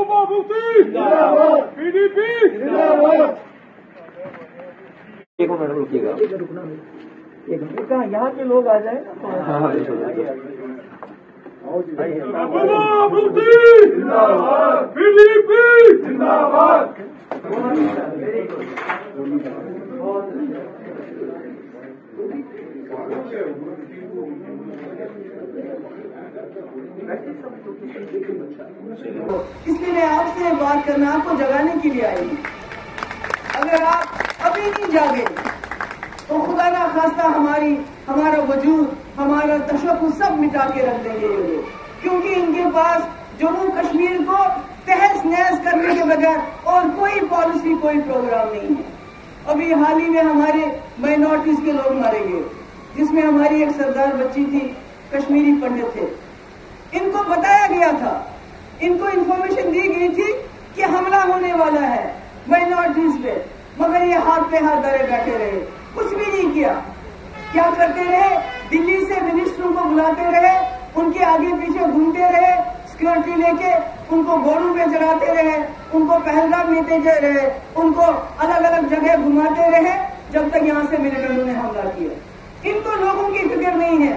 महबूबा मुफ्ती जिंदाबाद, पीडीपी जिंदाबाद। एक मिनट रुकिएगा, यहाँ के लोग आ जाए ना। महबूबा मुफ्ती जिंदाबाद, पीडीपी जिंदाबाद। इसलिए मैं आपसे बात करना आपको जगाने के लिए आई हूँ। अगर आप अभी नहीं जागे तो खुदा ना खास्ता हमारा वजूद, हमारा तशक्कुर सब मिटा के रख देंगे ये लोग, क्योंकि इनके पास जम्मू कश्मीर को तहस नहस करने के बगैर और कोई पॉलिसी, कोई प्रोग्राम नहीं है। अभी हाल ही में हमारे माइनॉरिटीज के लोग मारे गए, जिसमें हमारी एक सरदार बच्ची थी, कश्मीरी पंडित थे। इनको बताया गया था, इनको इंफॉर्मेशन दी गई थी कि हमला होने वाला है माइनॉरिटीज पे, मगर ये हाथ पे हाथ धरे बैठे रहे, कुछ भी नहीं किया। क्या करते रहे? दिल्ली से मिनिस्टरों को बुलाते रहे, उनके आगे पीछे घूमते रहे, सिक्योरिटी लेके उनको घोड़ों पे चढ़ाते रहे, उनको पहलगाम लेते रहे, उनको अलग अलग जगह घुमाते रहे, जब तक यहाँ से मिलिटेंटों ने हमला किया। इनको लोगों की फिक्र नहीं है।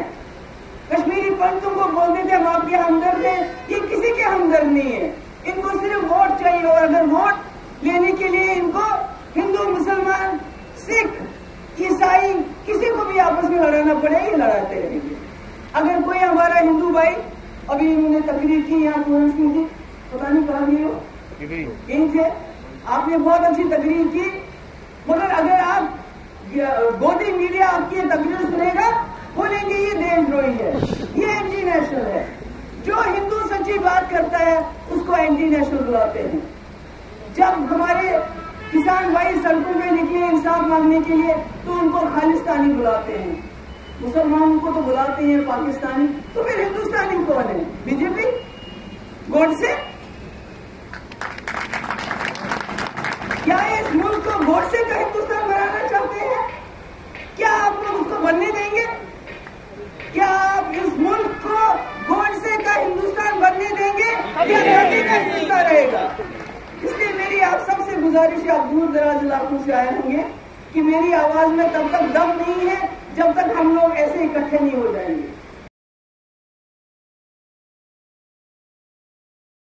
कश्मीरी पंडितों को बोलते थे हम आपके हमदर्द हैं, ये किसी के हमदर्द नहीं है। इनको सिर्फ वोट चाहिए, और अगर वोट लेने के लिए इनको हिंदू, मुसलमान, सिख, ईसाई किसी को भी आपस में लड़ाना पड़े, ये लड़ाते रहेंगे। अगर कोई हमारा हिंदू भाई, अभी इन्होंने तकरीर की यहाँ पूरन सिंह जी, पता नहीं कहा गई हो, यही थे, आपने बहुत अच्छी तकरीर की, मगर अगर आप गोदी मीडिया आपकी तकरीर सुनेगा, बोलेंगे ये देशद्रोही है, ये एंटी नेशनल है। जो हिंदू सच्ची बात करता है उसको एंटी नेशनल बुलाते हैं। जब हमारे किसान भाई सड़कों में निकले इंसाफ मांगने के लिए तो उनको खालिस्तानी बुलाते हैं, मुसलमानों को तो बुलाते हैं पाकिस्तानी, तो फिर हिंदुस्तानी कौन है? बीजेपी, गोडसे? क्या इस मुल्क को गोडसे का हिंदुस्तान बनाना चाहते हैं? क्या आप लोग उसको बनने देंगे? क्या आप इस मुल्क को गोडसे का हिंदुस्तान बनने देंगे या गांधी का हिंदुस्तान रहेगा? इसलिए मेरी आप सबसे गुजारिश है, आप दूर दराज इलाकों से आए होंगे, कि मेरी आवाज में तब तक दम नहीं है जब तक हम लोग ऐसे इकट्ठे नहीं हो जाएंगे।